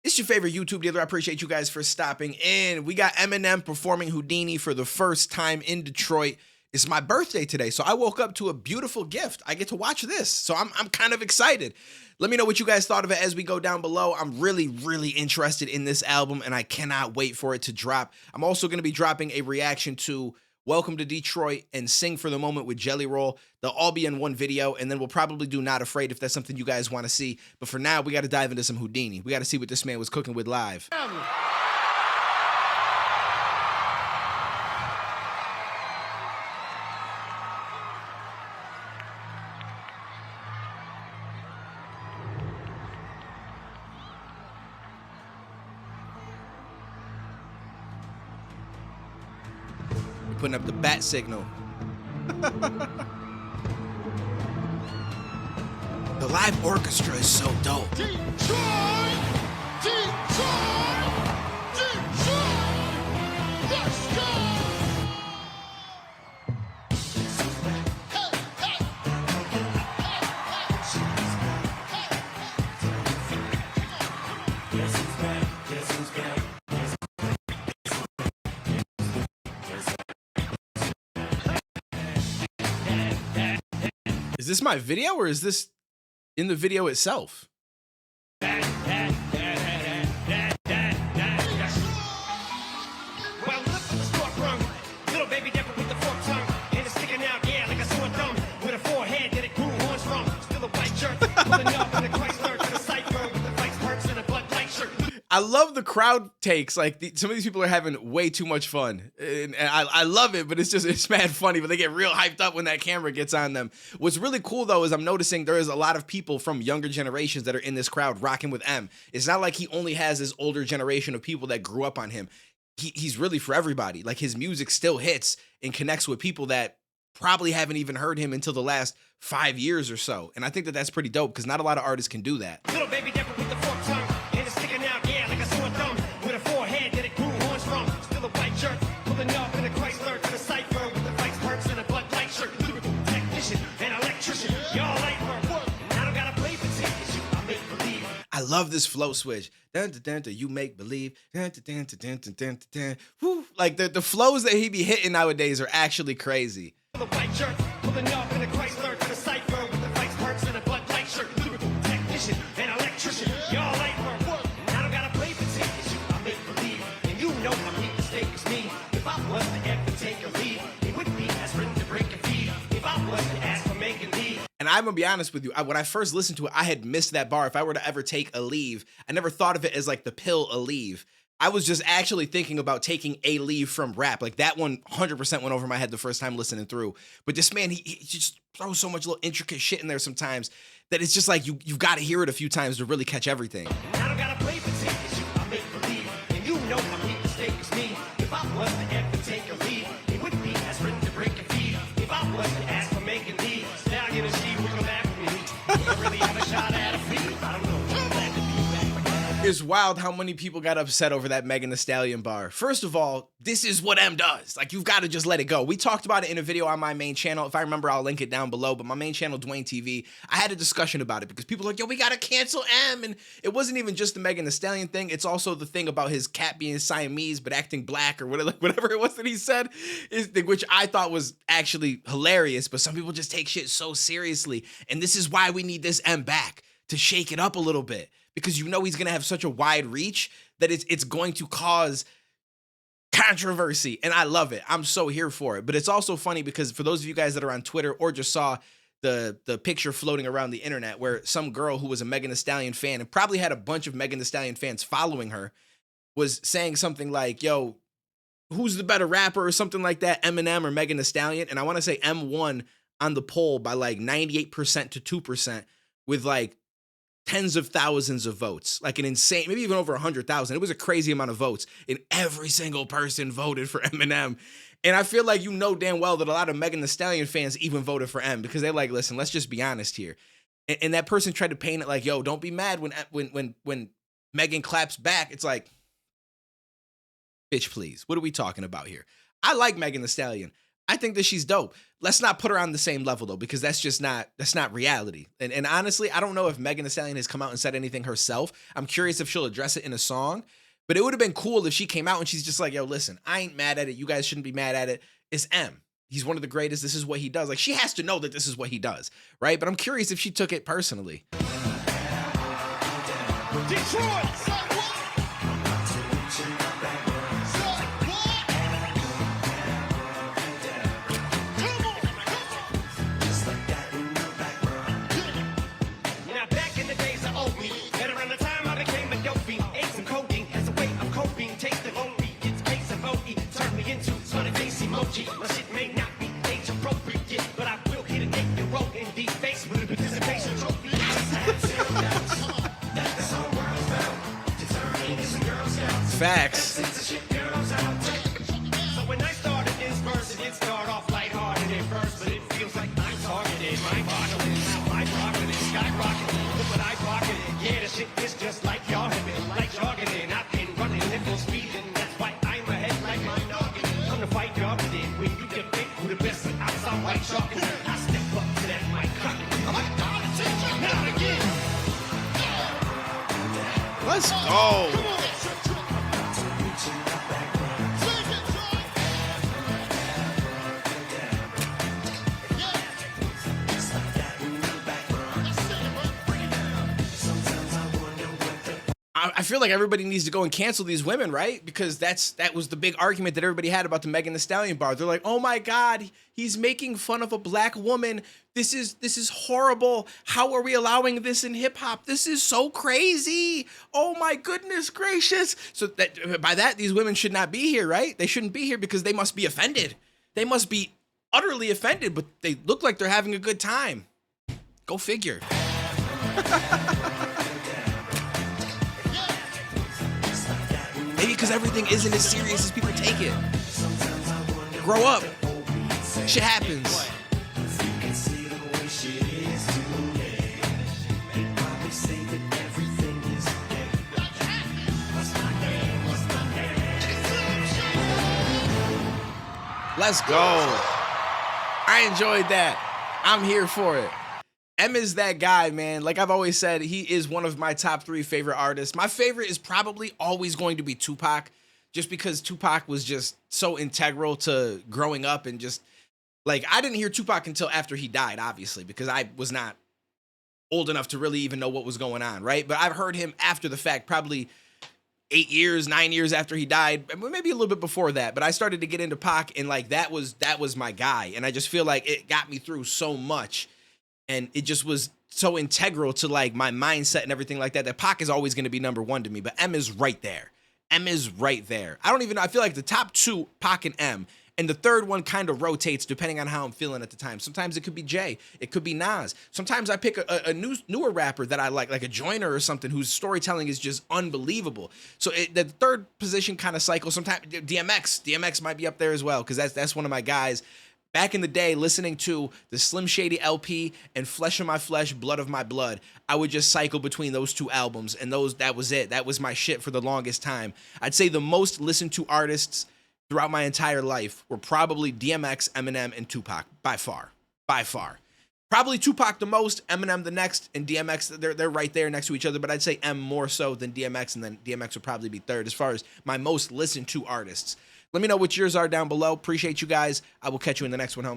It's your favorite YouTube dealer. I appreciate you guys for stopping in. We got Eminem performing Houdini for the first time in Detroit. It's my birthday today, so I woke up to a beautiful gift. I get to watch this, so I'm kind of excited. Let me know what you guys thought of it as we go down below. I'm really interested in this album, and I cannot wait for it to drop. I'm also going to be dropping a reaction to Welcome to Detroit and Sing for the Moment with Jelly Roll. They'll all be in one video, and then we'll probably do Not Afraid if that's something you guys want to see. But for now, we got to dive into some Houdini. We got to see what this man was cooking with live. We're putting up the bat signal. The live orchestra is so dope. Detroit! Detroit! Detroit! Let's go! Is this my video or is this in the video itself? I love the crowd takes. Like some of these people are having way too much fun, and I love it. But it's mad funny. But they get real hyped up when that camera gets on them. What's really cool though is I'm noticing there is a lot of people from younger generations that are in this crowd rocking with M. It's not like he only has this older generation of people that grew up on him. He's really for everybody. Like his music still hits and connects with people that probably haven't even heard him until the last 5 years or so. And I think that that's pretty dope because not a lot of artists can do that. Little baby Deborah with the forked tongue, and it's sticking out, yeah, like a sore thumb. With a forehead that it grew horns from. Still a white jerk, pulling up in a Chrysler to the cipher with the vice perks and a Bud Light shirt. Lyrical technician and electrician, y'all like her. I don't gotta play for tickets, I make believe. I love this flow switch. Dun, dun, dun, dun, you make believe. Dun, dun, dun, dun, dun, dun, dun, dun. Whew. Like the flows that he be hitting nowadays are actually crazy. The white jerk, pulling up in a Chrysler to the cipher with the vice perks and a Bud Light shirt. Lyrical technician and electrician, y'all like her. I don't gotta play for tickets, I make believe. And you know my big mistake is me. If I was to ever take a lead, it would be as written to break a feed. If I was to ask for making leave. And I'm gonna be honest with you, when I first listened to it, I had missed that bar. If I were to ever take a leave, I never thought of it as like the pill a leave. I was just actually thinking about taking a leave from rap. Like that one 100% went over my head the first time listening through. But this man, he just throws so much little intricate shit in there sometimes that it's just like you've got to hear it a few times to really catch everything. I don't gotta play for tickets, I make believe. And you know my big mistake is me. If I was to ever take a leave, it would be as written to break a feed. If I was to ask for making leave, now you know she would come after me. You don't really have a shot at a feed. I don't know. Glad to be back. It's wild how many people got upset over that Megan Thee Stallion bar. First of all, this is what M does. Like, you've got to just let it go. We talked about it in a video on my main channel. If I remember, I'll link it down below. But my main channel, Duane TV, I had a discussion about it because people were like, yo, we got to cancel M. And it wasn't even just the Megan Thee Stallion thing. It's also the thing about his cat being Siamese but acting black or whatever it was that he said, which I thought was actually hilarious. But some people just take shit so seriously. And this is why we need this M back, to shake it up a little bit. Because you know he's going to have such a wide reach that it's going to cause controversy. And I love it. I'm so here for it. But it's also funny because for those of you guys that are on Twitter or just saw the picture floating around the internet where some girl who was a Megan Thee Stallion fan and probably had a bunch of Megan Thee Stallion fans following her was saying something like, yo, who's the better rapper or something like that, Eminem or Megan Thee Stallion? And I want to say M won on the poll by like 98% to 2% with like tens of thousands of votes, like an insane, maybe even over 100,000. It was a crazy amount of votes, and every single person voted for Eminem. And I feel like you know damn well that a lot of Megan Thee Stallion fans even voted for M because they're like, listen, let's just be honest here. And that person tried to paint it like, yo, don't be mad when Megan claps back. It's like, bitch, please, what are we talking about here? I like Megan Thee Stallion. I think that she's dope. Let's not put her on the same level though, because that's not reality. And honestly, I don't know if Megan Thee Stallion has come out and said anything herself. I'm curious if she'll address it in a song. But it would have been cool if she came out and she's just like, yo, listen, I ain't mad at it. You guys shouldn't be mad at it. It's M. He's one of the greatest. This is what he does. Like, she has to know that this is what he does, right? But I'm curious if she took it personally. Detroit! Now back in the days of Opie, and around the time I became a dopey, ate some codeine as a way of coping, tasted lonely, it's case of OE, turned me into funny face emoji. My shit may not be age appropriate, but I will hit an 8-year-old in the face with a participation trophy. Facts. So when I started this verse, it did start off lighthearted at first, but it feels like I'm targeted. My rocket is skyrocketing. Look what I pocketed. Yeah, the shit is just like y'all have been, like jogging in. I've been running at full speed, and that's why I'm ahead like my noggin. Come to fight y'all with it. When you debate who the best is, I sound like chalking. I step up to that mic cocking. I'm like, not again. Let's go. I feel like everybody needs to go and cancel these women, right? Because that was the big argument that everybody had about the Megan Thee Stallion bar. They're like, oh my God, he's making fun of a black woman. This is horrible. How are we allowing this in hip hop? This is so crazy. Oh my goodness gracious. So by that, these women should not be here, right? They shouldn't be here because they must be offended. They must be utterly offended, but they look like they're having a good time. Go figure. Maybe because everything isn't as serious as people take it. Grow up. Shit happens. Let's go. I enjoyed that. I'm here for it. M is that guy, man. Like I've always said, he is one of my top 3 favorite artists. My favorite is probably always going to be Tupac, just because Tupac was just so integral to growing up and just like, I didn't hear Tupac until after he died, obviously, because I was not old enough to really even know what was going on, right? But I've heard him after the fact, probably 8 years, 9 years after he died, maybe a little bit before that. But I started to get into Pac, and like that was my guy. And I just feel like it got me through so much. And it just was so integral to like my mindset and everything like that, that Pac is always going to be number 1 to me. But M is right there. M is right there. I don't even know. I feel like the top 2, Pac and M. And the third one kind of rotates depending on how I'm feeling at the time. Sometimes it could be Jay. It could be Nas. Sometimes I pick a newer rapper that I like a Joyner or something whose storytelling is just unbelievable. So the third position kind of cycles. Sometimes DMX might be up there as well, because that's one of my guys. Back in the day, listening to the Slim Shady LP and Flesh of My Flesh, Blood of My Blood, I would just cycle between those 2 albums, and that was it. That was my shit for the longest time. I'd say the most listened to artists throughout my entire life were probably DMX, Eminem, and Tupac, by far. By far. Probably Tupac the most, Eminem the next, and DMX, they're right there next to each other, but I'd say M more so than DMX, and then DMX would probably be third as far as my most listened to artists. Let me know what yours are down below. Appreciate you guys. I will catch you in the next one, homie.